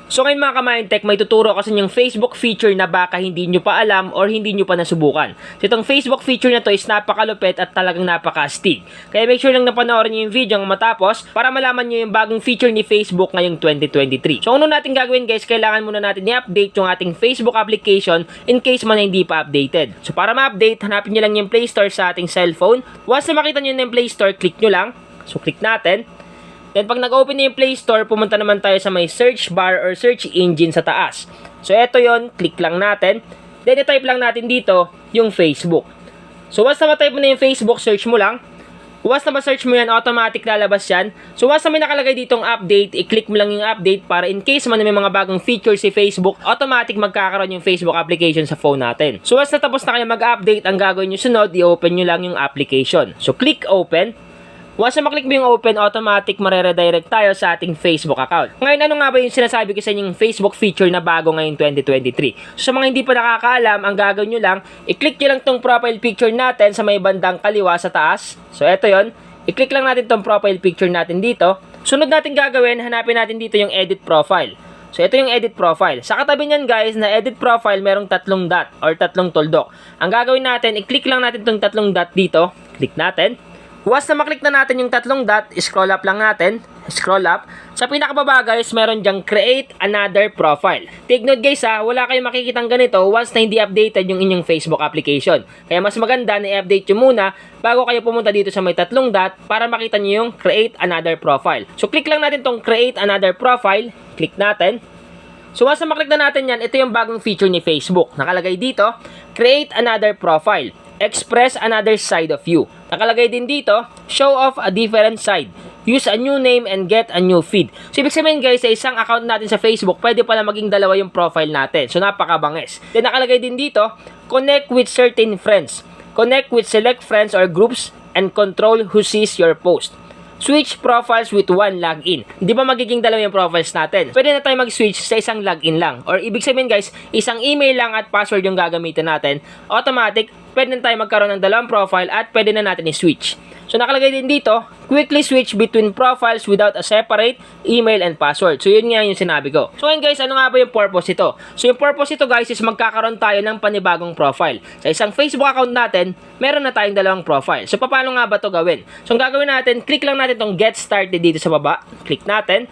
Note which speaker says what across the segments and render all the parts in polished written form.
Speaker 1: So ngayon mga ka-Mindtech, may tuturo ko sa inyong Facebook feature na baka hindi nyo pa alam or hindi nyo pa nasubukan. So itong Facebook feature na to is napakalupit at talagang napaka-astig. Kaya make sure lang na panoorin nyo yung video ng matapos para malaman nyo yung bagong feature ni Facebook ngayong 2023. So ano natin gagawin guys, kailangan muna natin i-update yung ating Facebook application in case man hindi pa updated. So para ma-update, hanapin nyo lang yung Play Store sa ating cellphone. Once na makita nyo yung Play Store, click nyo lang. So click natin. Then pag nag-open na yung Play Store, pumunta naman tayo sa may search bar or search engine sa taas. So eto yon, click lang natin. Then i-type lang natin dito yung Facebook. So once na ma-type mo na yung Facebook, search mo lang. Once na ma-search mo yan, automatic lalabas yan. So once na may nakalagay ditong update, i-click mo lang yung update para in case man may mga bagong features si Facebook, automatic magkakaroon yung Facebook application sa phone natin. So once na tapos na kayo mag-update, ang gagawin nyo sunod, i-open nyo lang yung application. So click open. Once na maklik mo yung open, automatic mareredirect tayo sa ating Facebook account. Ngayon, ano nga ba yung sinasabi ko sa inyong Facebook feature na bago ngayong 2023? So, sa mga hindi pa nakakaalam, ang gagawin nyo lang, i-click nyo lang tong profile picture natin sa may bandang kaliwa sa taas. So, eto yon. I-click lang natin tong profile picture natin dito. Sunod natin gagawin, hanapin natin dito yung edit profile. So, ito yung edit profile. Sa katabi niyan guys, na edit profile, merong tatlong dot or tatlong tuldok. Ang gagawin natin, i-click lang natin tong tatlong dot dito. Click natin. Once na maklik na natin yung tatlong dot, scroll up lang natin. Scroll up. Sa pinakababa guys, meron dyang create another profile. Take note guys ha, wala kayong makikitang ganito once na hindi updated yung inyong Facebook application. Kaya mas maganda na i-update nyo muna bago kayo pumunta dito sa may tatlong dot para makita nyo yung create another profile. So click lang natin tong create another profile. Click natin. So once na maklik na natin yan, ito yung bagong feature ni Facebook. Nakalagay dito, create another profile. Express another side of you. Nakalagay din dito, show off a different side. Use a new name and get a new feed. So, ibig sabihin guys, sa isang account natin sa Facebook, pwede pala maging dalawa yung profile natin. So, napakabangis. Then, nakalagay din dito, connect with certain friends. Connect with select friends or groups and control who sees your post. Switch profiles with one login. Di ba magiging dalawa yung profiles natin? Pwede na tayo mag-switch sa isang login lang. Or ibig sabihin guys, isang email lang at password yung gagamitin natin. Automatic, pwede na tayo magkaroon ng dalawang profile at pwede na natin i-switch. So nakalagay din dito, quickly switch between profiles without a separate email and password. So yun nga yung sinabi ko. So ngayon guys, ano nga ba yung purpose ito? So yung purpose ito guys is magkakaroon tayo ng panibagong profile. Sa isang Facebook account natin, meron na tayong dalawang profile. So paano nga ba ito gawin? So ang gagawin natin, click lang natin itong get started dito sa baba. Click natin.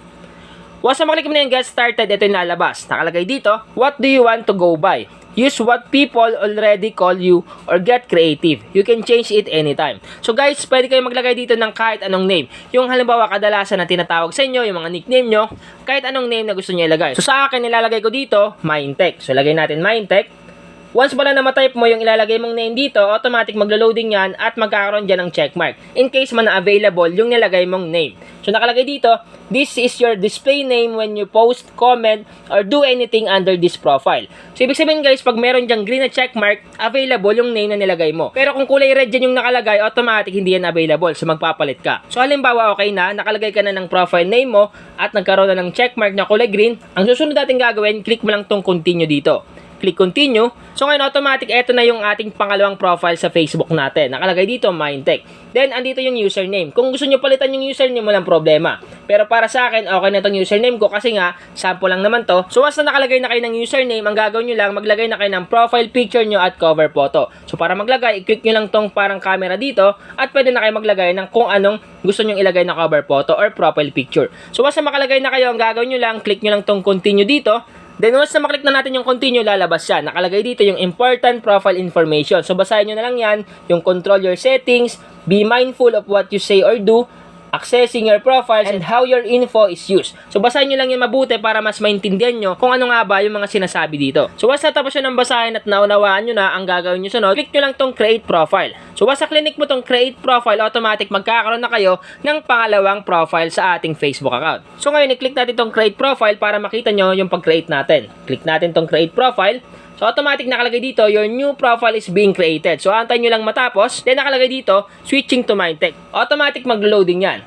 Speaker 1: Once na maklik mo na yung get started, ito yung lalabas. Nakalagay dito, what do you want to go by? Use what people already call you or get creative. You can change it anytime. So guys, pwede kayo maglagay dito ng kahit anong name. Yung halimbawa kadalasan na tinatawag sa inyo, yung mga nickname nyo, kahit anong name na gusto nyo ilagay. So sa akin, nilalagay ko dito, Mindtech. So lagay natin Mindtech. Once pala na ma-type mo yung ilalagay mong name dito, automatic maglo-loading yan at magkakaroon dyan ng checkmark. In case man na available yung nilagay mong name. So nakalagay dito, this is your display name when you post, comment, or do anything under this profile. So ibig sabihin guys, pag meron dyang green na checkmark, available yung name na nilagay mo. Pero kung kulay red dyan yung nakalagay, automatic hindi yan available. So magpapalit ka. So halimbawa okay na, nakalagay ka na ng profile name mo at nagkaroon na ng checkmark na kulay green, ang susunod natin gagawin, click mo lang tong continue dito. Click continue. So ngayon automatic, eto na yung ating pangalawang profile sa Facebook natin. Nakalagay dito, Mindtech. Then, andito yung username. Kung gusto nyo palitan yung username, walang problema. Pero para sa akin, okay na itong username ko kasi nga, sample lang naman to. So, once na nakalagay na kayo ng username, ang gagawin nyo lang, maglagay na kayo ng profile picture nyo at cover photo. So, para maglagay, i-click nyo lang tong parang camera dito at pwede na kayo maglagay ng kung anong gusto nyo ilagay na cover photo or profile picture. So, once na makalagay na kayo, ang gagawin nyo lang, click nyo lang tong continue dito. Then once na maklik na natin yung continue, lalabas siya. Nakalagay dito yung important profile information. So basahin nyo na lang yan, yung control your settings, be mindful of what you say or do, accessing your profiles, and how your info is used. So basahin nyo lang yung mabuti para mas maintindihan nyo kung ano nga ba yung mga sinasabi dito. So once natapos nyo ng basahin at naunawaan nyo na, ang gagawin nyo sunod, click nyo lang tong create profile. So once sa clinic mo tong create profile, automatic magkakaroon na kayo ng pangalawang profile sa ating Facebook account. So ngayon, i-click natin tong create profile para makita nyo yung pag-create natin. Click natin tong create profile. So, automatic nakalagay dito, your new profile is being created. So, antayin nyo lang matapos. Then, nakalagay dito, switching to Mindtech. Automatic mag-loading yan.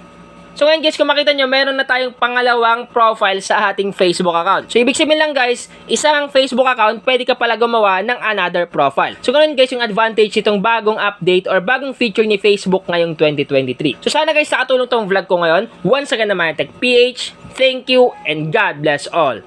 Speaker 1: So, ngayon guys, kung makita nyo, meron na tayong pangalawang profile sa ating Facebook account. So, ibig sabihin lang guys, isang Facebook account, pwede ka pala gumawa ng another profile. So, ganun guys, yung advantage itong bagong update or bagong feature ni Facebook ngayong 2023. So, sana guys, nakatulong tong vlog ko ngayon. Once again naman, Mindtech PH, thank you, and God bless all.